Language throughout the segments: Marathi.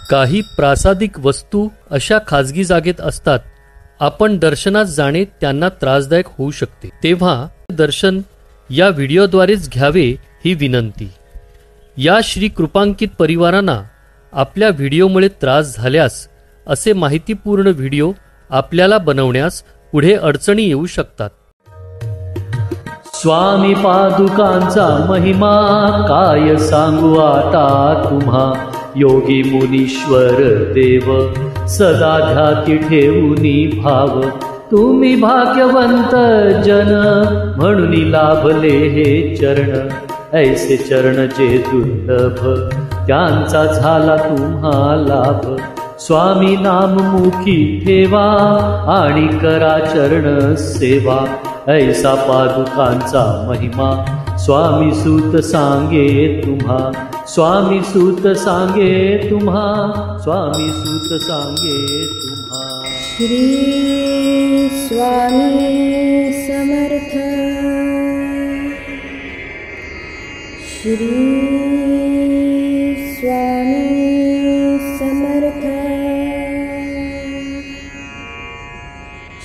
काही प्रासादिक वस्तू अशा खाजगी जागेत असतात, आपण दर्शनास जाणे त्यांना त्रासदायक होऊ शकते, तेव्हा दर्शन या व्हिडिओद्वारेच घ्यावे ही विनंती. या श्री कृपांकित परिवारांना आपल्या व्हिडिओमुळे त्रास झाल्यास असे माहितीपूर्ण व्हिडिओ आपल्याला बनवण्यास पुढे अडचणी येऊ शकतात. स्वामी पादुकांचा महिमा काय सांगू आता तुम्हा. योगी मुनीश्वर देव सदा ध्याती ठेवूनी भाव. तुम्ही भाग्यवंत जन म्हणून लाभले हे चरण. ऐसे चरण जे दुर्लभ त्यांचा झाला तुम्हा लाभ. स्वामी नाम मुखी ठेवा आणि करा चरण सेवा. ऐसा पादुकांचा महिमा स्वामी सूत सांगे तुम्हा. स्वामी सूत सांगे तुम्हा. स्वामी सूत सांगे तुम्हा. श्री स्वामी समर्थ. श्री स्वामी समर्थ.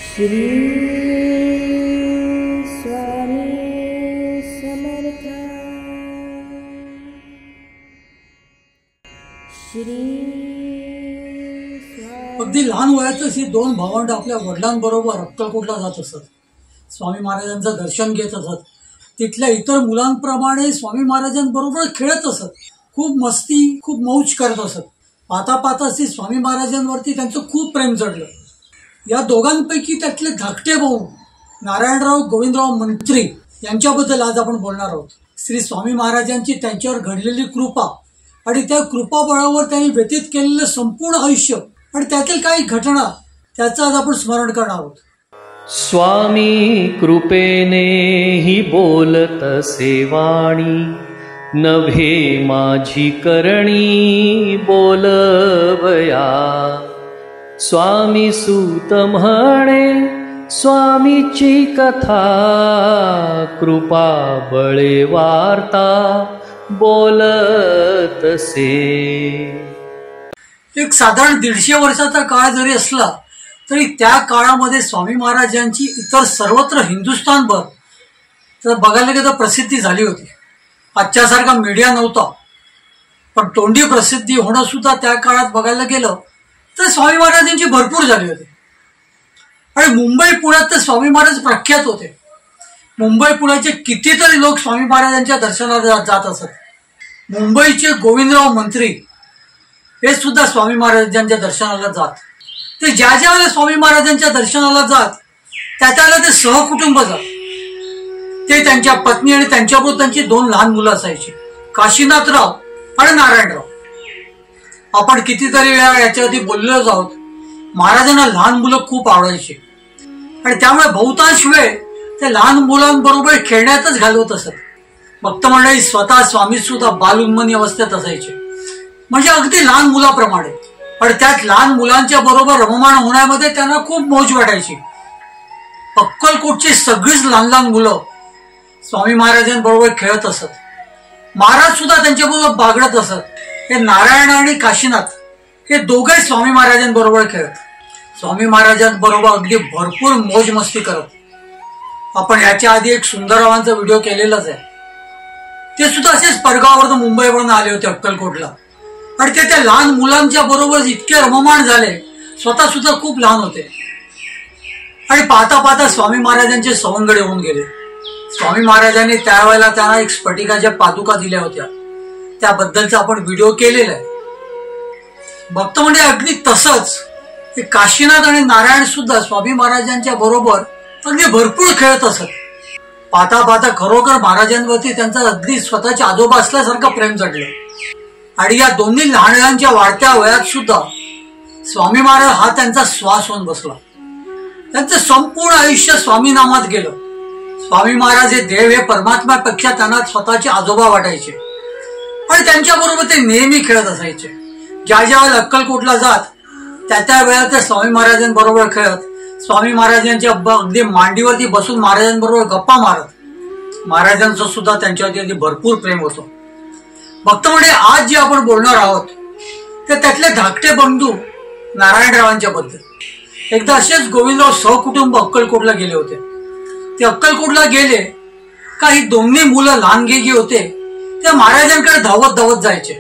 श्री स्वामी समर्थ. श्री अगदी लहान वयातच ही दोन भावंड आपल्या वडिलांबरोबर अक्कलकोटला जात असत. स्वामी महाराजांचं दर्शन घेत असत. तिथल्या इतर मुलांप्रमाणे स्वामी महाराजांबरोबर खेळत असत. खूप मस्ती, खूप मौज करत असत. पाहता पाहताच स्वामी महाराजांवरती त्यांचं खूप प्रेम चढलं. या दोघांपैकी त्यातले धाकटे भाऊ नारायणराव गोविंदराव मंत्री यांच्याबद्दल आज आपण बोलणार आहोत. श्री स्वामी महाराजांची त्यांच्यावर घडलेली कृपा आणि त्या कृपाबळावर त्यांनी व्यतीत केलेलं संपूर्ण आयुष्य आणि त्यातील काही घटना त्याचं आज आपण स्मरण करणार आहोत. स्वामी कृपेने ही बोलत सेवाणी. नव्हे माझी करणी बोलवया. स्वामी सूत म्हणे स्वामीची कथा. कृपा बळे वार्ता बोलतसे. एक साधारण 150 वर्षाचा काळ जरी असला तरी त्या काळामध्ये स्वामी महाराजांची इतर सर्वत्र हिंदुस्थानभर तर बघायला गेलं तर प्रसिद्धी झाली होती. आजच्यासारखा मीडिया नव्हता, पण तोंडी प्रसिद्धी होणं सुद्धा त्या काळात बघायला गेलं तर स्वामी महाराजांची भरपूर झाली होती. आणि मुंबई पुण्यात तर स्वामी महाराज प्रख्यात होते. मुंबई पुण्याचे कितीतरी लोक स्वामी महाराजांच्या दर्शनाला जात असत. मुंबईचे गोविंदराव मंत्री हे सुद्धा स्वामी महाराजांच्या दर्शनाला जात. ते ज्या वेळेला स्वामी महाराजांच्या दर्शनाला जात त्याच्याला ते सहकुटुंब जात. ते त्यांच्या पत्नी आणि त्यांच्याबरोबर त्यांची 2 लहान मुलं असायची, काशीनाथराव आणि नारायणराव. आपण कितीतरी वेळा याच्या आधी बोललेलोच आहोत. महाराजांना लहान मुलं खूप आवडायची आणि त्यामुळे बहुतांश वेळ ते लहान मुलांबरोबर खेळण्यातच घालवत असत. भक्त मंडळी स्वतः स्वामी सुद्धा बालउन्मनी अवस्थेत असायचे, म्हणजे अगदी लहान मुलाप्रमाणे. पण त्यात लहान मुलांच्या बरोबर रममाण होण्यामध्ये त्यांना खूप मौज वाटायची. अक्कलकोटची सगळीच लहान लहान मुलं स्वामी महाराजांबरोबर खेळत असत. महाराज सुद्धा त्यांच्याबरोबर बागडत असत. हे नारायण आणि काशीनाथ हे दोघे स्वामी महाराजांबरोबर खेळत. स्वामी महाराजांबरोबर अगदी भरपूर मौज मस्ती करत. आपण याच्या आधी एक सुंदररावांचा व्हिडिओ केलेलाच आहे. ते सुद्धा असेच परगावावरून मुंबईवरून आले होते अक्कलकोटला आणि ते त्या लहान मुलांच्या बरोबर इतके रममाण झाले. स्वतः सुद्धा खूप लहान होते आणि पाहता पाहता स्वामी महाराजांचे सवंगडे होऊन गेले. स्वामी महाराजांनी त्यावेळेला त्यांना एक स्फटिकाच्या पादुका दिल्या होत्या, त्याबद्दलचा आपण व्हिडिओ केलेला आहे. भक्त म्हणजे अगदी तसंच ते काशीनाथ आणि नारायण सुद्धा स्वामी महाराजांच्या बरोबर अगदी भरपूर खेळत असत. पाहता पाहता खरोखर महाराजांवरती त्यांचा अगदी स्वतःच्या आजोबा असल्यासारखं प्रेम चढलं. आणि या दोन्ही लहानच्या वाढत्या वयात सुद्धा स्वामी महाराज हा त्यांचा श्वास होऊन बसला. त्यांचं संपूर्ण आयुष्य स्वामी नामात गेलं. स्वामी महाराज हे देव हे परमात्म्यापेक्षा त्यांना स्वतःचे आजोबा वाटायचे आणि त्यांच्या बरोबर ते नेहमी खेळत असायचे. ज्या ज्या वेळेला अक्कलकोटला जात त्या वेळेला ते स्वामी महाराजांबरोबर खेळत. स्वामी महाराजांच्या अगदी मांडीवरती बसून महाराजांबरोबर गप्पा मारत. महाराजांचं सुद्धा त्यांच्यावरती अगदी भरपूर प्रेम होतं. भक्त म्हणजे आज जे आपण बोलणार आहोत तर त्यातले धाकटे बंधू नारायणरावांच्या बद्दल एकदा असेच गोविंदराव सहकुटुंब अक्कलकोटला गेले होते. ते अक्कलकोटला गेले का ही दोन्ही मुलं लहान गेगी होते त्या महाराजांकडे धावत धावत जायचे.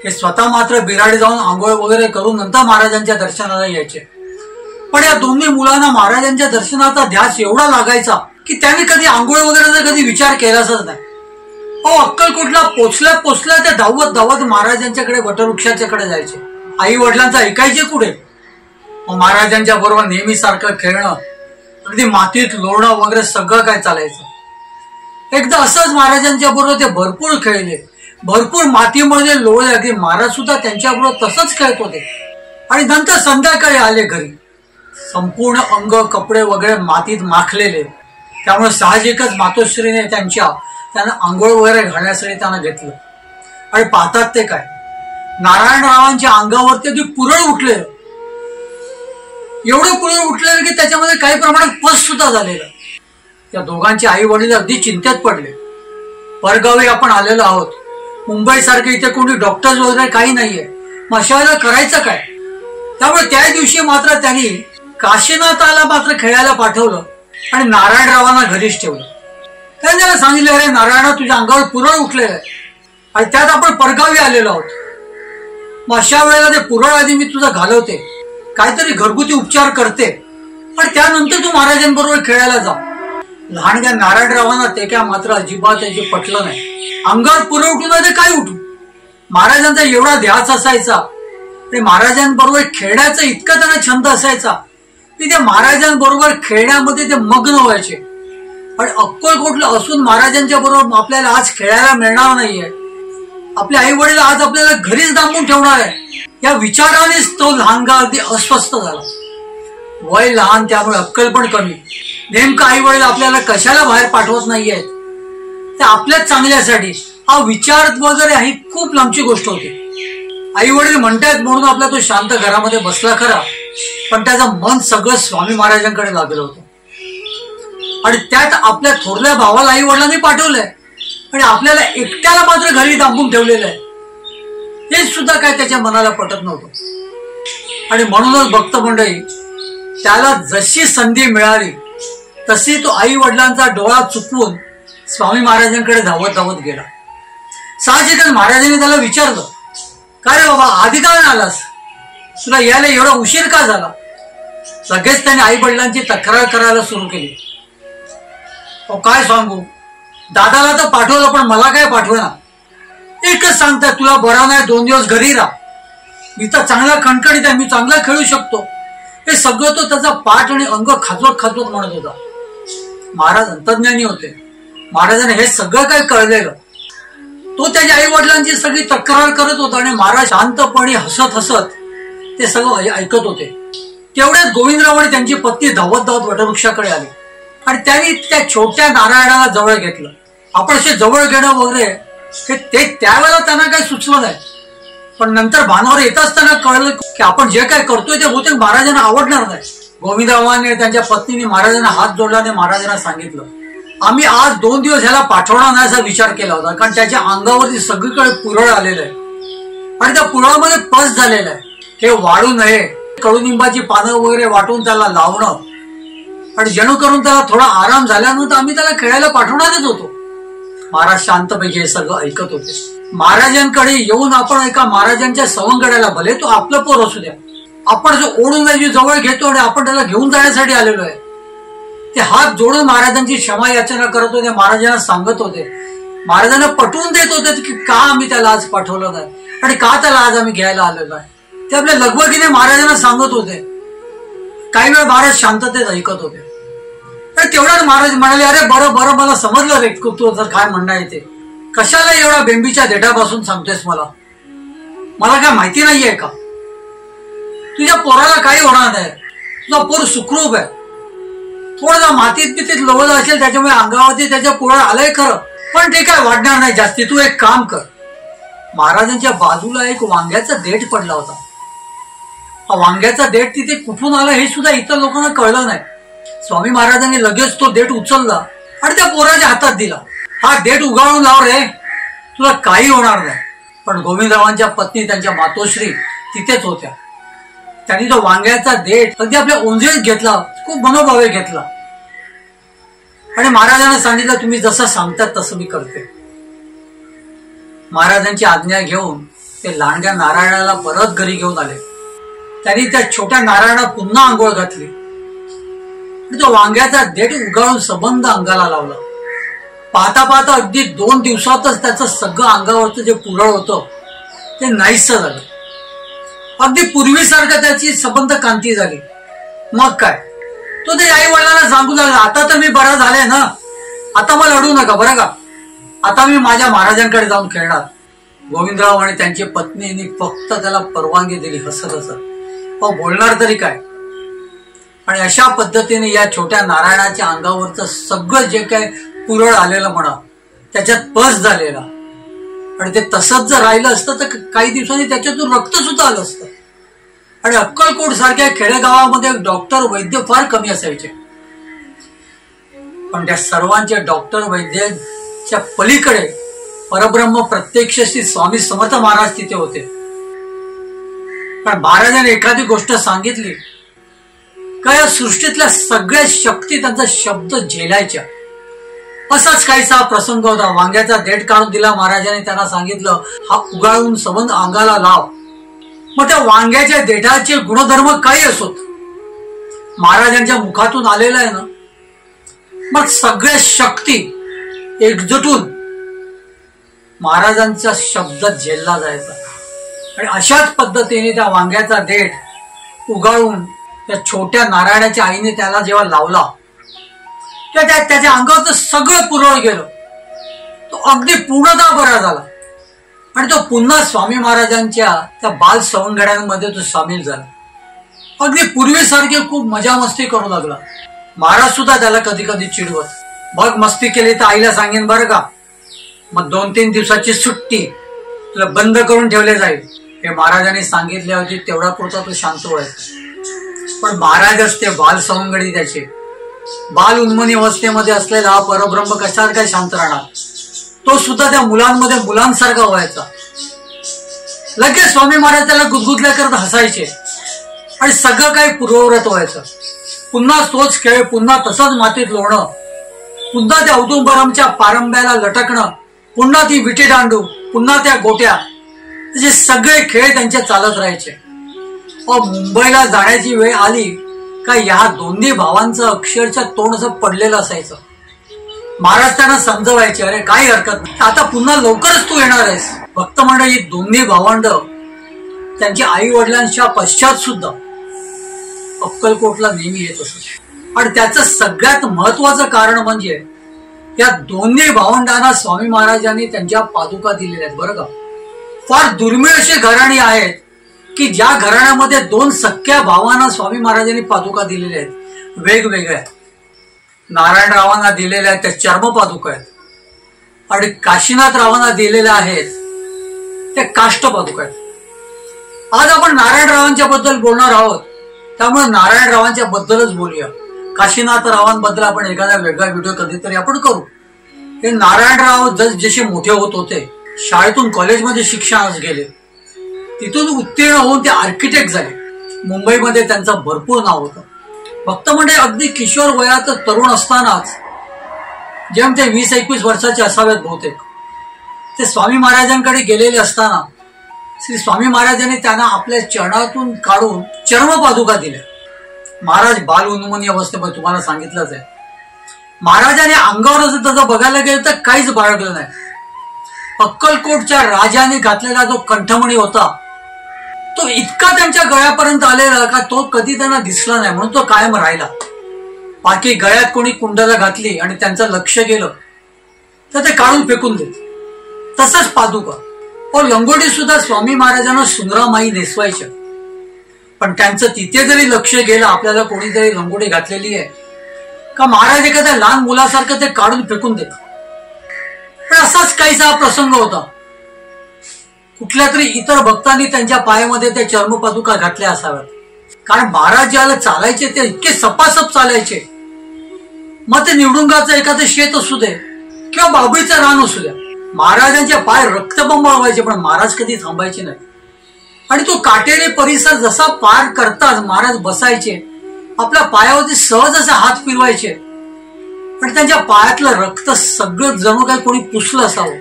हे स्वतः मात्र बिराडे जाऊन आंघोळ वगैरे करून नंतर महाराजांच्या दर्शनाला यायचे. पण या दोन्ही मुलांना महाराजांच्या दर्शनाचा ध्यास एवढा लागायचा की त्यांनी कधी आंघोळ वगैरेचा कधी विचार केलाच नाही. अक्कलकोटला पोचल्या ते धावत धावत महाराजांच्याकडे वटवृक्षाच्याकडे जायचे. आई वडिलांचं ऐकायचे कुठे. महाराजांच्या बरोबर नेहमी सारखं खेळणं, अगदी मातीत लोळणं वगैरे सगळं काय चालायचं. एकदा असंच महाराजांच्या बरोबर ते भरपूर खेळले, भरपूर मातीमध्ये लोळले. अगदी महाराज सुद्धा त्यांच्याबरोबर तसंच खेळत होते. आणि नंतर संध्याकाळी आले घरी. संपूर्ण अंग कपडे वगैरे मातीत माखलेले. त्यामुळे साहजिकच मातोश्रीने त्यांना आंघोळ वगैरे घालण्यासाठी त्यांना घेतलं. आणि पाहतात ते काय, नारायणरावांच्या अंगावरती ते पुरळ उठलेलं. एवढं पुरळ उठलेलं की त्याच्यामध्ये काही प्रमाणात पस सुद्धा झालेलं. त्या दोघांचे आई वडील अगदी चिंतेत पडले. परगावी आपण आलेलो आहोत, मुंबई सारखे इथे कोणी डॉक्टर्स वगैरे काही नाहीये, मग अशा वेळेला करायचं काय. त्यामुळे त्या दिवशी मात्र त्यांनी काशीनाथाला मात्र खेळायला पाठवलं आणि नारायणरावांना घरीच ठेवलं. त्यांनी त्याला सांगितलं, अरे नारायणा, तुझ्या अंगावर पुरळ उठलेलं आहे आणि त्यात आपण परगावी आलेलो आहोत. मग अशा वेळेला ते पुरळ आधी मी तुझं घालवते, काहीतरी घरगुती उपचार करते आणि त्यानंतर तू महाराजांबरोबर खेळायला जा. लहानग्या नारायणरावांना ते काय मात्र अजिबात त्याचे पटलं नाही. अंगावर पुरळ उठून ते काय उठू. महाराजांचा एवढा ध्यास असायचा आणि महाराजांबरोबर खेळण्याचा इतका त्यांना छंद असायचा की त्या महाराजांबरोबर खेळण्यामध्ये ते मग्न व्हायचे. आणि अक्कलकोटला असून महाराजांच्या बरोबर आपल्याला आज खेळायला मिळणार नाहीये, आपले आई वडील आज आपल्याला घरीच दांबून ठेवणार आहे, या विचारानेच तो लहानगा अगदी अस्वस्थ झाला. वय लहान, त्यामुळे अक्कल पण कमी. नेमकं आई वडील आपल्याला कशाला बाहेर पाठवत नाहीयेत, ते आपल्याच चांगल्यासाठी, हा विचार वगैरे ही खूप लांबची गोष्ट होती. आई वडील म्हणतायत म्हणून आपला तो शांत घरामध्ये बसला खरा, पण त्याचं मन सगळं स्वामी महाराजांकडे लागलं होतं. आणि त्यात आपल्या थोरल्या भावाला आई वडिलांनी पाठवलंय आणि आपल्याला एकट्याला मात्र घरी दांबून ठेवलेलं आहे. हे सुद्धा काय त्याच्या मनाला पटत नव्हतं. आणि म्हणूनच भक्त मंडळी, त्याला जशी संधी मिळाली तशी तो आई वडिलांचा डोळा चुकवून स्वामी महाराजांकडे धावत धावत गेला. साहजिकच महाराजांनी त्याला विचारलं, काय रे बाबा, आधी का नाही आलास, तुला यायला एवढा उशीर का झाला. लगेच त्याने आई वडिलांची तक्रार करायला सुरू केली. काय सांगू, दादाला तर पाठवलं पण मला काय पाठवणार. एकच सांगताय, तुला बरा नाही, 2 दिवस घरी राहा, मी तर चांगला खणखणीत आहे, मी चांगला खेळू शकतो. हे सगळं तो त्याचा पाठ आणि अंग खाजवत खाजवत म्हणत होता. महाराज अंतर्ज्ञानी होते, महाराजांना हे सगळं काय कळलेलं. तो त्याच्या आई वडिलांची सगळी तक्रार करत होता आणि महाराज शांतपणे हसत हसत ते सगळं ऐकत होते. तेवढ्यात गोविंदराव आणि त्यांची पत्नी धावत धावत वटवृक्षाकडे आली आणि त्यांनी त्या छोट्या नारायणाला जवळ घेतलं. आपण असे जवळ घेणं वगैरे ते त्यावेळेला त्यांना काही सुचलं नाही. पण नंतर भानावर येताच त्यांना कळलं की आपण जे काय करतोय ते बहुतेक महाराजांना आवडणार नाही. गोविंदरावांनी त्यांच्या पत्नीने महाराजांना हात जोडल्याने महाराजांना सांगितलं, आम्ही आज 2 दिवस ह्याला पाठवणार नाही असा विचार केला होता, कारण त्याच्या अंगावरती सगळीकडे पुरळ आलेलं आहे आणि त्या पुरळामध्ये पस झालेला आहे. हे वाढू नये, कडुनिंबाची पानं वगैरे वाटून त्याला लावणं आणि जणू करून त्याला थोडा आराम झाल्यानंतर आम्ही त्याला खेळायला पाठवणारच होतो. महाराज शांतपैकी हे सगळं ऐकत होते. महाराजांकडे येऊन आपण एका महाराजांच्या सवंगड्याला, भले तो आपलं पोर असू द्या, आपण जो ओढून त्याची जवळ घेतो आणि आपण त्याला घेऊन जाण्यासाठी आलेलो आहे, ते हात जोडून महाराजांची क्षमा याचना करत होते, महाराजांना सांगत होते, महाराजांना पटवून देत होते की का आम्ही त्याला आज पाठवलं नाही आणि का त्याला आज आम्ही घ्यायला आलेलो आहे. ते आपल्या लगबगीने महाराजांना सांगत होते. काही वेळ महाराज शांततेत ऐकत होते. तेवढ्यात महाराज म्हणाले, अरे बरं बरं, मला समजलं रे तू जर काय म्हणणं आहे ते, कशाला एवढा बेंबीच्या देठापासून सांगतोयस मला काय माहिती नाहीये का. तुझ्या पोराला काही होणार नाही, तुझा पोर सुखरूप आहे. थोडा मातीत बितीत लोळलं असेल, त्याच्यामुळे अंगावरती त्याच्या पुढे आलंय खरं, पण ते काय वाढणार नाही जास्ती. तू एक काम कर. महाराजांच्या बाजूला एक वांग्याचा देठ पडला होता. हा वांग्याचा देठ तिथे कुठून आला हे सुद्धा इतर लोकांना कळलं नाही. स्वामी महाराजांनी लगेच तो देठ उचलला आणि त्या पोराच्या हातात दिला. हा देठ उगाळून लाव रे, तुला काही होणार नाही. पण गोविंदरावांच्या पत्नी त्यांच्या मातोश्री तिथेच होत्या. त्यांनी तो वांग्याचा देठ अगदी आपल्या ओंजळीत घेतला, खूप मनोभावे घेतला आणि महाराजांना सांगितलं, तुम्ही जसं सांगतात तसं मी करते. महाराजांची आज्ञा घेऊन ते लांडग्या नारायणाला परत घरी घेऊन आले. त्यांनी त्या छोट्या नारायणाला पुन्हा आंघोळ घातली आणि तो वांग्याचा देठ उगाळून सबंध अंगाला लावला. पाहता पाहता अगदी 2 दिवसातच त्याचं सगळं अंगावरचं जे पुरळ होतं ते नाहीसं झालं. अगदी पूर्वीसारखं त्याची सबंध कांती झाली. मग काय, तो ते आई वडिलांना सांगू लागला, आता तर मी बरा झाले ना, आता मला लढू नका बरं का, आता मी माझ्या महाराजांकडे जाऊन खेळणार. गोविंदराव आणि त्यांची पत्नीने फक्त त्याला परवानगी दिली हसत हसत. बोलणार तरी काय. आणि अशा पद्धतीने या छोट्या नारायणाच्या अंगावरचं सगळं जे काय पुरळ आलेलं म्हणा, त्याच्यात पस झालेला आणि ते तसंच जर राहिलं असतं तर काही दिवसांनी त्याच्यातून रक्त सुद्धा आलं असतं. आणि अक्कलकोट सारख्या खेडेगावामध्ये डॉक्टर वैद्य फार कमी असायचे. पण त्या सर्वांचे डॉक्टर वैद्याच्या पलीकडे परब्रह्म प्रत्यक्ष श्री स्वामी समर्थ महाराज तिथे होते. पण महाराजांनी एखादी गोष्ट सांगितली का या सृष्टीतल्या सगळ्या शक्ती त्यांचा शब्द झेलायच्या. असाच काहीसा प्रसंग होता. वांग्याचा देठ काढून दिला महाराजांनी, त्यांना सांगितलं, हा उगाळून सबंध अंगाला लाव. मग त्या वांग्याच्या देठाचे गुणधर्म काही असोत, महाराजांच्या मुखातून आलेलं आहे ना, मग सगळ्या शक्ती एकजुटून महाराजांचा शब्द झेलला जायचा. आणि अशाच पद्धतीने त्या वांग्याचा देठ उगाळून त्या छोट्या नारायणाच्या आईने त्याला जेव्हा लावला त्याच्या अंगावरचं सगळं पुरळ गेलं. तो अगदी पूर्णतः बरा झाला आणि तो पुन्हा स्वामी महाराजांच्या त्या बाल सवंगड्यांमध्ये तो सामील झाला. अगदी पूर्वीसारखे खूप मजा मस्ती करू लागला. महाराज सुद्धा त्याला कधी कधी चिडवत, बघ मस्ती केली तर आईला सांगेन बरं का, मग 2-3 दिवसाची सुट्टी तुला बंद करून ठेवले जाईल. हे महाराजांनी सांगितले होते, तेवढा पुरता तो शांत व्हायचा. पण महाराज असते बाल सवंगडी, त्याचे बाल उन्मनी अवस्थेमध्ये असलेला हा परब्रह्म कशावर काय शांत राहणार. तो सुद्धा त्या मुलांमध्ये मुलांसारखा व्हायचा. लगेच स्वामी महाराज त्याला गुदगुदल्या करत हसायचे आणि सगळं काही पूर्ववत व्हायचं. पुन्हा तोच खेळ, पुन्हा तसंच मातीत लोणं, पुन्हा त्या औदुंबरमच्या पारंब्याला लटकणं, पुन्हा ती विटी दांडू, पुन्हा त्या गोट्या, असे सगळे खेळ त्यांचे चालत राहायचे. मुंबईला जाण्याची वेळ आली का या दोन्ही भावांचं अक्षरशः तोंड असं पडलेलं असायचं. महाराज त्यांना समजवायचे, अरे काही हरकत नाही, आता पुन्हा लवकरच तू येणार आहेस. भक्त मंडळी दोन्ही भावंड त्यांच्या आई वडिलांच्या पश्चात सुद्धा अक्कलकोटला नेहमी येत असत. आणि त्याचं सगळ्यात महत्वाचं कारण म्हणजे या दोन्ही भावंडांना स्वामी महाराजांनी त्यांच्या पादुका दिलेल्या आहेत बरं का. फार दुर्मिळ असे घराणे आहेत की ज्या घराण्यामध्ये 2 सख्या भावांना स्वामी महाराजांनी पादुका दिलेल्या आहेत वेगवेगळ्या. नारायणरावांना दिलेल्या आहेत त्या चर्म पादुका आहेत आणि काशीनाथरावांना दिलेल्या आहेत त्या काष्ट पादुका आहेत. आज आपण नारायणरावांच्या बद्दल बोलणार आहोत, त्यामुळे नारायणरावांच्या बद्दलच बोलूया. काशीनाथरावांबद्दल आपण एखादा वेगळा व्हिडिओ कधीतरी आपण करू. हे नारायणराव जसे मोठे होत होते, शाळेतून कॉलेजमध्ये शिक्षणास गेले, तिथून उत्तीर्ण होऊन ते आर्किटेक्ट झाले. मुंबईमध्ये त्यांचं भरपूर नाव होतं. भक्त म्हणजे अगदी किशोर वयात तरुण असतानाच, जेव्हा ते 20-21 वर्षाचे असावेत बहुतेक, ते स्वामी महाराजांकडे गेलेले असताना श्री स्वामी महाराजांनी त्यांना आपल्या चरणातून काढून चर्मपादुका दिल्या. महाराज बाल उन्मनी अवस्थेमध्ये तुम्हाला सांगितलंच आहे. महाराजांनी अंगावर असं तसं बघायला गेलं तर काहीच बाळगलं नाही. अक्कलकोटच्या राजाने घातलेला जो कंठमणी होता तो इतका त्यांच्या गळ्यापर्यंत आलेला का तो कधी त्यांना दिसला नाही, म्हणून तो कायम राहिला. बाकी गळ्यात कोणी कुंडला घातली आणि त्यांचं लक्ष गेलं तर ते काढून फेकून देत. तसंच पादुका लंगोटी सुद्धा स्वामी महाराजांना सुंदरामाई नेसवायच्या. पण त्यांचं तिथे जरी लक्ष गेलं, आपल्याला कोणीतरी लंगोटी घातलेली आहे का महाराज एखाद्या लहान मुलासारखं ते काढून फेकून देतात. पण असाच काहीसा हा प्रसंग होता. कुठल्या तरी इतर भक्तांनी त्यांच्या पायामध्ये त्या चर्मपादुका घातल्या असाव्यात, कारण महाराज ज्याला चालायचे ते इतके सपासप चालायचे. मग ते निवडुंगाचं एखादं शेत असू दे किंवा बाबळीचं रान असू द्या, महाराजांचे पाय रक्तबंब व्हायचे, पण महाराज कधी थांबायचे नाही. आणि तो काटेरी परिसर जसा पार करताच महाराज बसायचे, आपल्या पायावरती सहज असे हात फिरवायचे आणि त्यांच्या पायातलं रक्त सगळं जणू काही कोणी पुसलं असावं.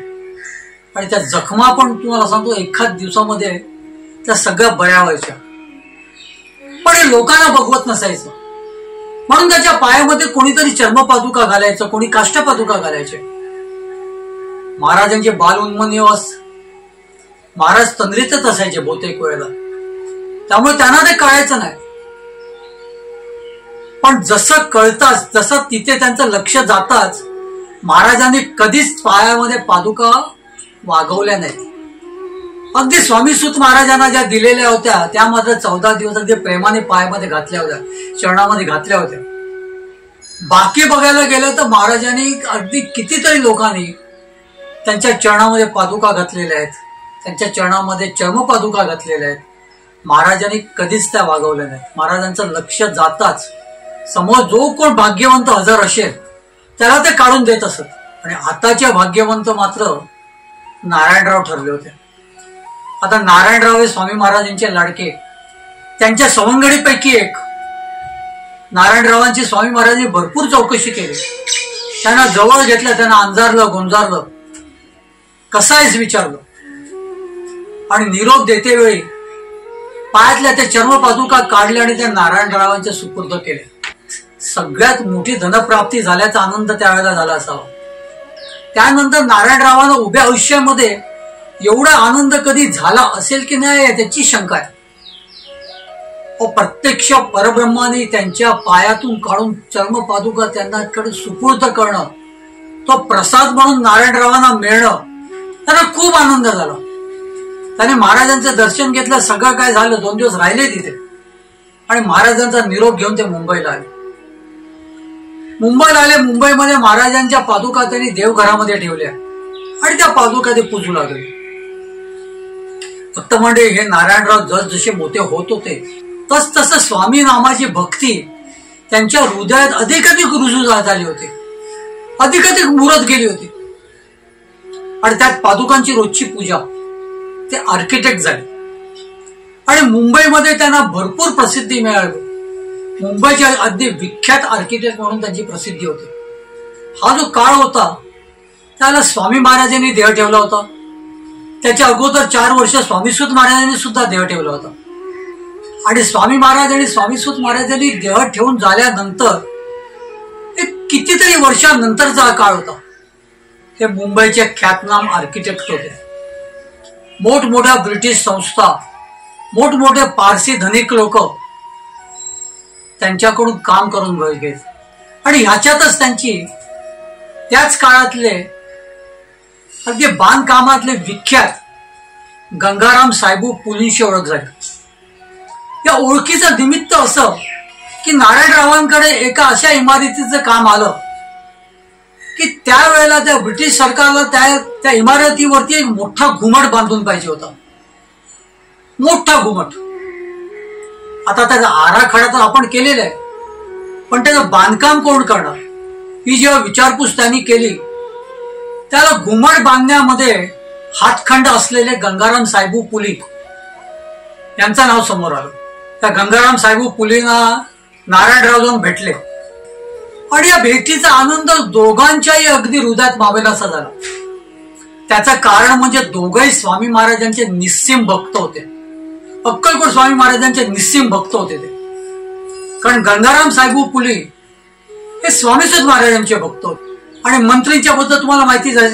आणि त्या जखमा पण तुम्हाला सांगतो एखाद दिवसामध्ये त्या सगळ्या बऱ्या व्हायच्या. पण हे लोकांना बघवत नसायचं, म्हणून त्याच्या पायामध्ये कोणीतरी चर्मपादुका घालायचं, कोणी काष्ठपादुका घालायचे. महाराजांचे बाल उन्मनीवास, महाराज तंद्रीतच असायचे बहुतेक वेळेला, त्यामुळे त्यांना ते कळायचं नाही. पण जसं कळताच, जसं तिथे त्यांचं लक्ष जाताच, महाराजांनी कधीच पायामध्ये पादुका वागवल्या नाही. अगदी स्वामी सूत महाराजांना ज्या दिलेल्या होत्या त्या मात्र 14 दिवस अगदी प्रेमाने पायामध्ये घातल्या होत्या, चरणामध्ये घातल्या होत्या. बाकी बघायला गेलं तर महाराजांनी अगदी कितीतरी लोकांनी त्यांच्या चरणामध्ये पादुका घातलेल्या आहेत, त्यांच्या चरणामध्ये चर्मपादुका घातलेल्या आहेत. महाराजांनी कधीच त्या वागवल्या नाहीत. महाराजांचं लक्ष जाताच समोर जो कोण भाग्यवंत हजर असेल त्याला ते काढून देत असत. आणि आताचे भाग्यवंत मात्र नारायणराव ठरले होते. आता नारायणराव हे स्वामी महाराजांचे लाडके, त्यांच्या सवंगडीपैकी एक. नारायणरावांची स्वामी महाराजांनी भरपूर चौकशी केली, त्यांना जवळ घेतलं, त्यांना अंजारलं, गोंजारलं, कसा आहेस विचारलं. आणि निरोप देते वेळी पायातल्या त्या चर्मपादुका काढल्या आणि त्या नारायणरावांच्या सुपूर्द केल्या. सगळ्यात मोठी धनप्राप्ती झाल्याचा आनंद त्यावेळेला झाला असावा. त्यानंतर नारायणरावांना उभ्या आयुष्यामध्ये एवढा आनंद कधी झाला असेल की नाही त्याची शंका आहे. प्रत्यक्ष परब्रह्माने त्यांच्या पायातून काढून चर्मपादुका त्यांना सुपूर्द करणं, तो प्रसाद म्हणून नारायणरावांना मिळणं, त्यांना खूप आनंद झाला. त्याने महाराजांचं दर्शन घेतलं, सगळं काय झालं. 2 दिवस राहिले तिथे आणि महाराजांचा निरोप घेऊन ते मुंबईला आले. मुंबईमध्ये महाराजांच्या पादुका त्यांनी देवघरामध्ये ठेवल्या आणि त्या पादुका ते पूजू लागले. फक्त म्हणजे हे नारायणराव जसजसे मोठे होत होते तस स्वामी नामाची भक्ती त्यांच्या हृदयात अधिकाधिक रुजू झाली होती, अधिकाधिक मुरत गेली होती. आणि त्यात पादुकांची रोजची पूजा, ते आर्किटेक्ट झाले आणि मुंबईमध्ये त्यांना भरपूर प्रसिद्धी मिळाली. मुंबईचे अगदी विख्यात आर्किटेक्ट म्हणून त्यांची प्रसिद्धी होती. हा जो काळ होता त्याला स्वामी महाराजांनी देह ठेवला होता. त्याच्या अगोदर 4 वर्ष स्वामीसूत महाराजांनी सुद्धा देह ठेवला होता. आणि स्वामी महाराज आणि स्वामीसूत महाराजांनी देह ठेवून झाल्यानंतर कितीतरी वर्षानंतरचा हा काळ होता. हे मुंबईचे ख्यातनाम आर्किटेक्ट होते. मोठमोठ्या ब्रिटिश संस्था, मोठमोठे पारसी धनिक लोक त्यांच्याकडून काम करून घेत. आणि ह्याच्यातच त्यांची त्याच काळातले अगदी बांधकामातले विख्यात गंगाराम साहेबू पुलींशी ओळख झाली. या ओळखीचं निमित्त असं की नारायणरावांकडे एका अशा इमारतीचं काम आलं की त्यावेळेला त्या ब्रिटिश सरकारला त्या इमारतीवरती एक मोठा घुमट बांधून पाहिजे होता, मोठा घुमट. आता त्याचा आराखडा तर आपण केलेला आहे, पण त्याचं बांधकाम कोण करणार ही जेव्हा विचारपूस त्यांनी केली, त्याला घुमट बांधण्यामध्ये हातखंड असलेले गंगाराम साहेबू पुली यांचं नाव समोर आलं. त्या गंगाराम साहेबू पुलींना नारायणराव जाऊन भेटले आणि या भेटीचा आनंद दोघांच्याही अगदी हृदयात मावेनासा झाला. त्याचं कारण म्हणजे दोघंही स्वामी महाराजांचे निस्सीम भक्त होते. अक्कलकोट स्वामी महाराजांचे निस्सीम भक्त होते ते. कारण गंगाराम साहेबू पुली हे स्वामीसूत महाराजांचे भक्त होते. आणि मंत्रींच्या बद्दल तुम्हाला माहितीच आहे,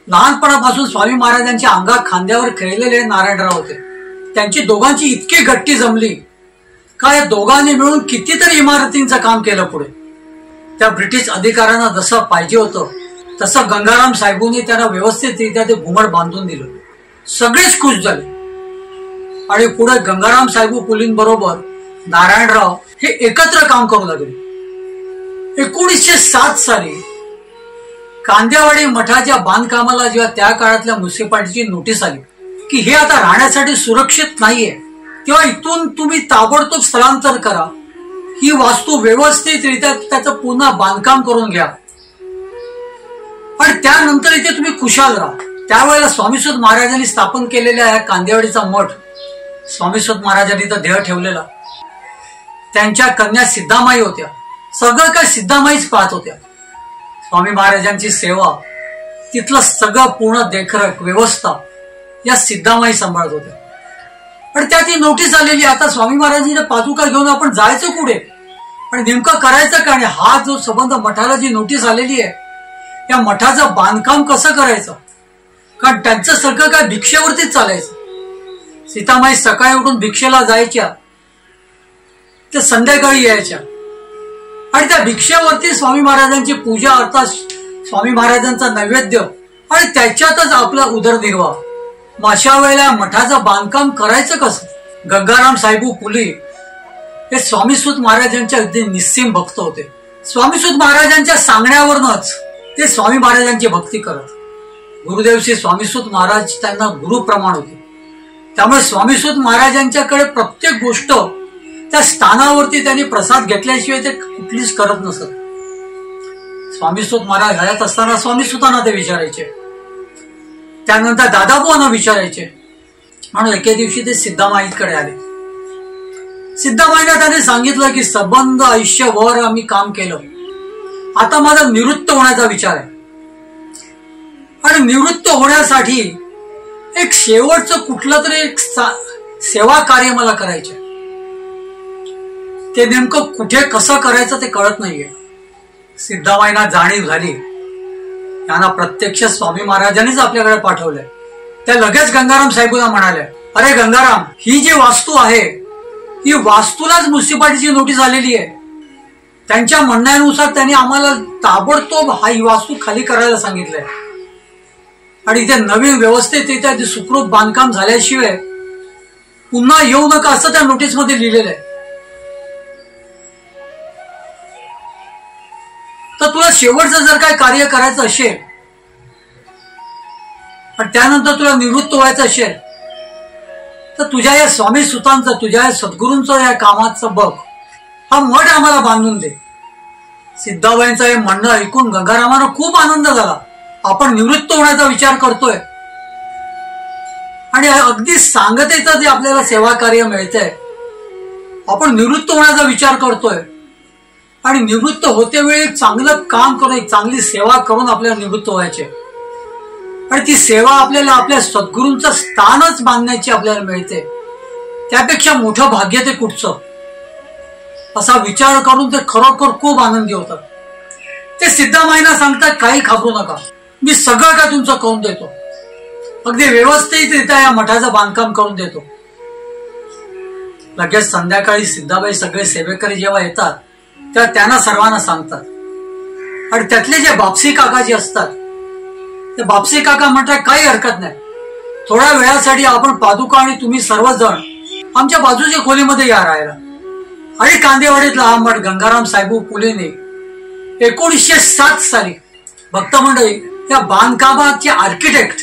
लहानपणापासून स्वामी महाराजांच्या अंगात खांद्यावर खेळलेले नारायणराव होते. त्यांची दोघांची इतकी गट्टी जमली का या दोघांनी मिळून कितीतरी इमारतींचं काम केलं पुढे. त्या ब्रिटिश अधिकाऱ्यांना जसं पाहिजे होतं तसं गंगाराम साहेबूंनी त्यांना व्यवस्थितरित्या ते घुमट बांधून दिलं. सगळेच खुश झाले आणि पुढे गंगाराम साहेबू पुलींबरोबर नारायणराव हे एकत्र काम करू लागले. 1907 साली कांदियावाडी मठाच्या बांधकामाला जेव्हा त्या काळातल्या म्युनिसिपालिटीची नोटीस आली की हे आता राहण्यासाठी सुरक्षित नाहीये, तेव्हा इथून तुम्ही ताबडतोब स्थलांतर करा, ही वास्तू व्यवस्थितरित्या त्याचं पुन्हा बांधकाम करून घ्या. पण त्यानंतर इथे तुम्ही खुशाल राहा. त्यावेळेला स्वामीसुत महाराजांनी स्थापन केलेल्या या कांदिवडीचा मठ, स्वामीसुत महाराजांनी तर देह ठेवलेला. त्यांच्या कन्या सिद्धामाई होत्या. सगळं काय सिद्धामाईच पाहत होत्या. स्वामी महाराजांची सेवा, तिथलं सगळं पूर्ण देखरेख व्यवस्था या सिद्धामाई सांभाळत होत्या. पण त्यात ही नोटीस आलेली, आता स्वामी महाराजांच्या पादुका घेऊन आपण जायचं कुठे आणि नेमकं करायचं का? आणि हा जो संबंध मठाला जी नोटीस आलेली आहे, या मठाचं बांधकाम कसं करायचं? कारण त्यांचं सगळं काय भिक्षेवरतीच चालायचं. सीतामाई सकाळी उठून भिक्षेला जायच्या, ते संध्याकाळी यायच्या आणि त्या भिक्षेवरती स्वामी महाराजांची पूजा, अर्थात स्वामी महाराजांचा नैवेद्य आणि त्याच्यातच आपला उदरनिर्वाह. मग अशा वेळेला मठाचं बांधकाम करायचं कसं? गंगाराम साहेबू पुली हे स्वामीसुत महाराजांच्या अगदी निस्सीम भक्त होते. स्वामीसुत महाराजांच्या सांगण्यावरनच ते स्वामी महाराजांची भक्ती करत. गुरुदेवशी स्वामीसुत महाराज त्यांना गुरुप्रमाण होते. त्यामुळे स्वामीसुत महाराजांच्याकडे प्रत्येक गोष्ट त्या स्थानावरती त्यांनी प्रसाद घेतल्याशिवाय ते कुठलीच करत नसत. स्वामीसुत महाराज हयात असताना स्वामीसुतांना ते विचारायचे, त्यानंतर दादाबुवांना विचारायचे. म्हणून एके दिवशी ते सिद्धामाईकडे आले. सिद्धामाईंना त्याने सांगितलं की संबंध आयुष्यभर आम्ही काम केलं, आता माझा निवृत्त होण्याचा विचार आहे आणि निवृत्त होण्यासाठी एक शेवटचं कुठलं तरी एक सेवा कार्य मला करायचे. ते नेमकं कुठे कसं करायचं ते कळत नाहीये. सिद्धामाईंना जाणीव झाली, त्यांना प्रत्यक्ष स्वामी महाराजांनीच आपल्याकडे पाठवलंय. त्या लगेच गंगाराम साहेबांना म्हणाल्या, अरे गंगाराम, ही जी वास्तू आहे ही वास्तूलाच म्युन्सिपालिटीची नोटीस आलेली आहे. त्यांच्या म्हणण्यानुसार त्यांनी आम्हाला ताबडतोब ही वास्तू खाली करायला सांगितलंय आणि इथे नवीन व्यवस्थेत इथे सुखरूप बांधकाम झाल्याशिवाय पुन्हा येऊ नका असं त्या नोटीसमध्ये लिहिलेलं आहे. तर तुला शेवटचं जर काय कार्य करायचं असेल आणि त्यानंतर तुला निवृत्त व्हायचं असेल तर तुझ्या या स्वामी सुतांचं, तुझ्या या सद्गुरूंचं या कामाचं बघ, हा मठ आम्हाला बांधून दे. सिद्धाबाईंचं हे म्हणणं ऐकून गंगारामांना खूप आनंद झाला. आपण निवृत्त होण्याचा विचार करतोय आणि अगदी सांगतेच जे आपल्याला सेवा कार्य मिळतंय, आपण निवृत्त होण्याचा विचार करतोय आणि निवृत्त होते वेळी चांगलं काम करून, एक चांगली सेवा करून आपल्याला निवृत्त व्हायचे आणि ती सेवा आपल्याला आपल्या सद्गुरूंचं स्थानच बांधण्याची आपल्याला मिळते. त्यापेक्षा मोठं भाग्य ते कुठचं, असा विचार करून ते खरोखर खूप आनंदी होतात. ते सिद्धामाईंना सांगतात, काही घाबरू नका, मी सगळं काय तुमचं करून देतो, अगदी व्यवस्थितरित्या या मठाचं बांधकाम करून देतो. लगेच संध्याकाळी सिद्धाबाई सगळे सेवेकरी जेव्हा येतात तेव्हा त्यांना सर्वांना सांगतात आणि त्यातले जे बापसी काका जे असतात ते बापसी काका म्हणतात, काही हरकत नाही, थोड्या वेळासाठी आपण पादुका आणि तुम्ही सर्वजण आमच्या बाजूच्या खोलीमध्ये या राहायला. आणि कांदेवाडीतला हा मठ गंगाराम साहेबू पुलेने 1907 साली भक्त मंडळी या बांधकामाचे आर्किटेक्ट,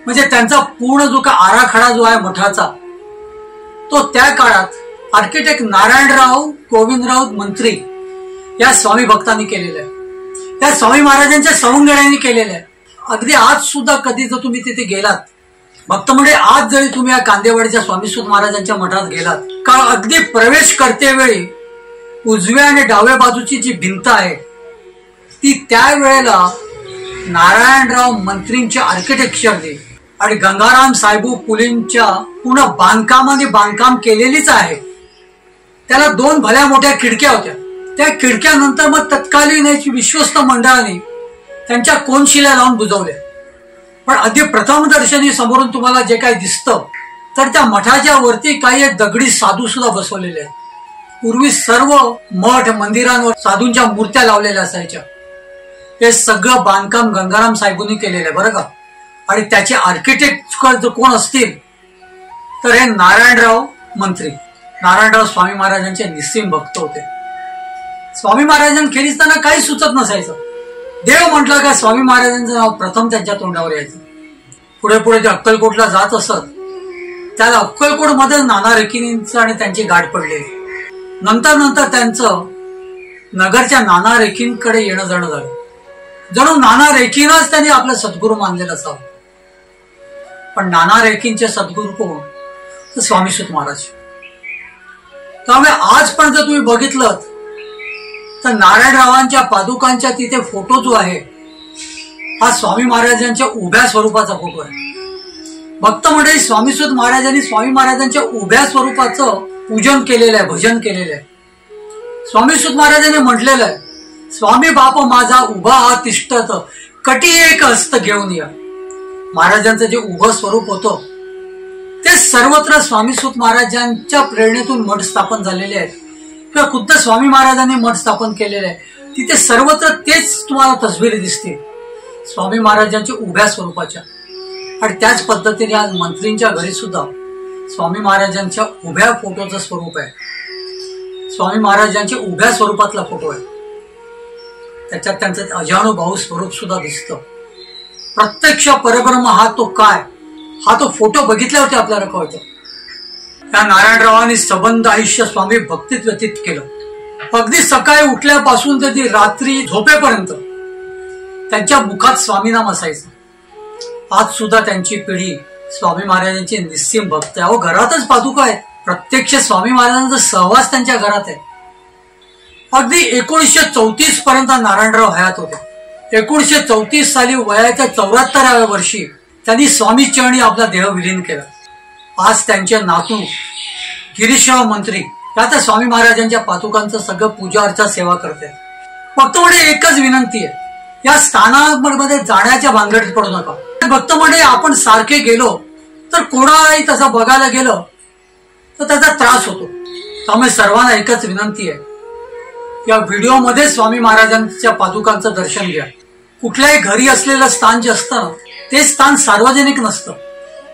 म्हणजे त्यांचा पूर्ण जो का आराखडा जो आहे मठाचा, तो त्या काळात आर्किटेक्ट नारायणराव गोविंदराव मंत्री या स्वामी भक्तांनी केलेला आहे. त्या स्वामी महाराजांच्या सवंगड्यांनी केलेलं आहे. अगदी आज सुद्धा कधी जर तुम्ही तिथे गेलात भक्त म्हणजे, आज जरी तुम्ही या कांदेवाडीच्या स्वामीसुत महाराजांच्या मठात गेलात का, अगदी प्रवेश करते वेळी उजव्या आणि डाव्या बाजूची जी भिंत आहे ती त्यावेळेला नारायणराव मंत्रींच्या आर्किटेक्चरने आणि गंगाराम साहेबू पुलेंच्या पूर्ण बांधकामाने बांधकाम केलेलीच आहे. त्याला 2 भल्या मोठ्या खिडक्या होत्या. त्या खिडक्यानंतर मग तत्कालीन विश्वस्त मंडळाने त्यांच्या कोनशिला लावून बुजवल्या. पण अगदी प्रथम दर्शनी समोरून तुम्हाला जे काही दिसतं तर त्या मठाच्या वरती काही दगडी साधू सुद्धा बसवलेले आहेत. पूर्वी सर्व मठ मंदिरांवर साधूंच्या मूर्त्या लावलेल्या असायच्या. हे सगळं बांधकाम गंगाराम साहेबांनी केलेलं आहे बरं का. आणि त्याचे आर्किटेक्ट कोण असतील तर हे नारायणराव मंत्री. नारायणराव स्वामी महाराजांचे निस्सीम भक्त होते. स्वामी महाराजांखेरीज त्यांना काही सुचत नसायचं. देव म्हटलं का स्वामी महाराजांचं नाव प्रथम त्यांच्या तोंडावर यायचं. पुढे पुढे ते अक्कलकोटला जात असत. त्याला अक्कलकोट मध्ये नाना रेखींचं आणि त्यांची गाठ पडलेली. नंतर नंतर त्यांचं नगरच्या नाना रेखींकडे येणं जाणं झालं. जणू नाना रेखीनच त्यांनी आपलं सद्गुरू मानलेलं असावं. पण नाना रेखींचे सद्गुरू कोण? तर स्वामीसुत महाराज. त्यामुळे आजपर्यंत तुम्ही बघितलं तर नारायणरावांच्या पादुकांच्या तिथे फोटो जो आहे हा स्वामी महाराजांच्या उभ्या स्वरूपाचा फोटो आहे. भक्त मंडळी, स्वामीसुत महाराजांनी स्वामी महाराजांच्या उभ्या स्वरूपाचं पूजन केलेलं आहे, भजन केलेलं आहे. स्वामीसुत महाराजांनी म्हटलेलं आहे, स्वामी बाप माझा उभा हा तिष्ठत, कटी एक हस्त घेऊन या. महाराजांचं जे उभं स्वरूप होतं ते सर्वत्र स्वामीसुत महाराजांच्या प्रेरणेतून मठ स्थापन झालेले आहेत किंवा खुद्द स्वामी महाराजांनी मठ स्थापन केलेले आहे. तिथे सर्वत्र तेच तुम्हाला तस्वीरी दिसतील स्वामी महाराजांच्या उभ्या स्वरूपाच्या. आणि त्याच पद्धतीने आज मंत्रींच्या घरी सुद्धा स्वामी महाराजांच्या उभ्या फोटोचं स्वरूप आहे. स्वामी महाराजांच्या उभ्या स्वरूपातला फोटो आहे. त्याच्यात त्यांचं अजानुभाऊ स्वरूप सुद्धा दिसतं. प्रत्यक्ष परब्रह्म हा तो काय, हा तो फोटो बघितल्यावरती आपल्याला कळतं. त्या नारायणरावांनी सबंध आयुष्य स्वामी भक्तीत व्यतीत केलं. अगदी सकाळी उठल्यापासून ते रात्री झोपेपर्यंत त्यांच्या मुखात स्वामीनाम असायचं. आज सुद्धा त्यांची पिढी स्वामी महाराजांची निस्सीम भक्त आहे. अहो, घरातच पादुका आहेत. प्रत्यक्ष स्वामी महाराजांचा सहवास त्यांच्या घरात आहे. अगदी 1934 पर्यंत नारायणराव हयात होते. 1934 साली वयाच्या 74व्या वर्षी त्यांनी स्वामी चरणी आपला देह विलीन केला. आज त्यांचे नातू गिरीशराव मंत्री आता स्वामी महाराजांच्या पादुकांचं सगळं पूजा अर्चा सेवा करते. फक्त म्हणजे एकच विनंती आहे, या स्थानामध्ये जाण्याच्या भानगडीत पडू नका. भक्त म्हणजे आपण सारखे गेलो तर कोणालाही तसं बघायला गेलं तर त्याचा त्रास होतो. त्यामुळे सर्वांना एकच विनंती आहे, या व्हिडिओमध्ये स्वामी महाराजांच्या पादुकांचं दर्शन घ्या. कुठल्याही घरी असलेलं स्थान जे असतं ना ते स्थान सार्वजनिक नसतं.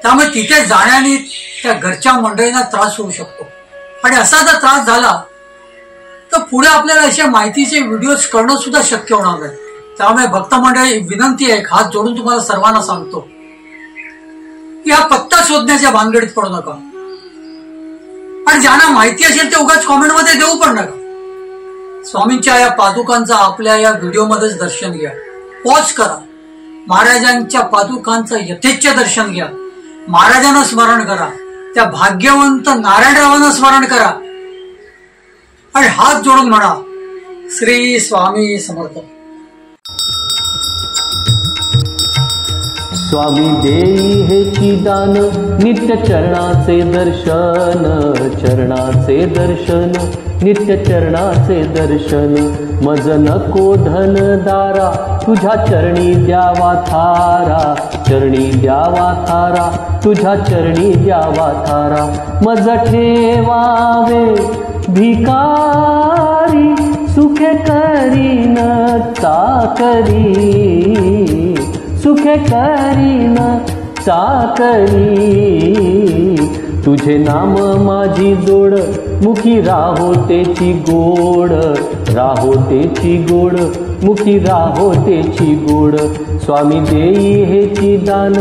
त्यामुळे तिथे जाण्याने त्या घरच्या मंडळींना त्रास होऊ शकतो. आणि असा जर त्रास झाला तर पुढे आपल्याला अशा माहितीचे व्हिडिओज करणं सुद्धा शक्य होणार नाही. त्यामुळे भक्त मंडळी विनंती आहे, हात जोडून तुम्हाला सर्वांना सांगतो की हा पत्ता शोधण्याच्या भानगडीत पडू नका. आणि ज्यांना माहिती असेल ते उगाच कॉमेंटमध्ये देऊ पण नका. स्वामींच्या या पादुकांचा आपल्या या व्हिडिओमध्येच दर्शन घ्या. पॉज करा, महाराजांच्या पादुकांचं यथेच्छ दर्शन घ्या. महाराजांना स्मरण करा, त्या भाग्यवंत नारायणरावांना स्मरण करा आणि हात जोडून म्हणा, श्री स्वामी समर्थ. स्वामी देई हेची दान, नित्य चरणाचे दर्शन, चरणाचे दर्शन, नित्य चरणाचे दर्शन. मज नको धन दारा, तुझ्या चरणी द्यावा थारा, चरणी द्यावा थारा, तुझ्या चरणी द्यावा थारा. मज ठेवावे भिकारी, सुखे करीन चाकरी, सुखे करीन चाकरी. तुझे नाम माझी जोड, मुखी राहो तेची गोड, राहो तेची गोड, मुखी राहो तेची गोड. स्वामी देई हेची दान,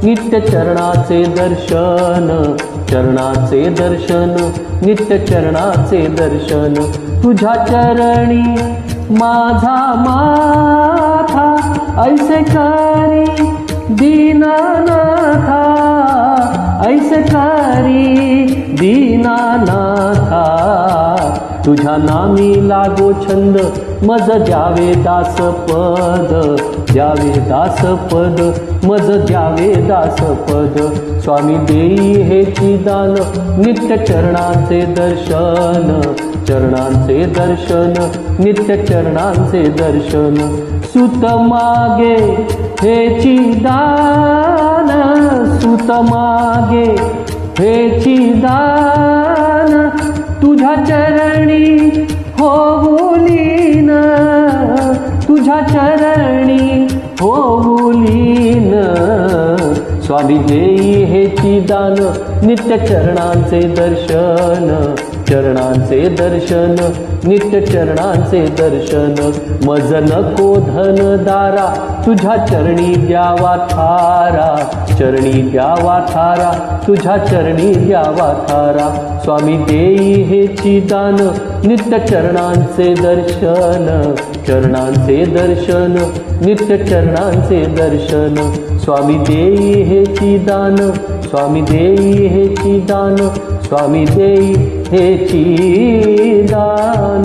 नित्य चरणाचे दर्शन, चरणाचे दर्शन, नित्य चरणाचे दर्शन. तुझ्या चरणी माझा माथा, ऐसे करी दीनानाथा, ऐसे करी दीनानाथा. तुझ्या नामी लागो छंद, मज द्यावे दास पद, द्यावे दास पद, मज द्यावे दास पद. स्वामी देई हेची दान, नित्य चरणाचे दर्शन, चरणांचे दर्शन, नित्य चरणांचे दर्शन. सुत मागे हेची दान, सुत मागे हेची दान. तुझ्या चरणी होऊलीन, तुझ्या चरणी होऊलीन. स्वामी देई हेची दान, नित्य चरणांचे दर्शन, चरणांचे दर्शन, नित्य चरणांचे दर्शन. मज नको धन दारा, तुझ्या चरणी द्यावा थारा, चरणी द्यावा थारा, तुझ्या चरणी द्यावा थारा. स्वामी देई हेची दान, नित्य चरणांचे दर्शन, चरणांचे दर्शन, नित्य चरणांचे दर्शन, स्वामी देई हेची दान, स्वामी देई हेची दान, स्वामी देई हेची दान.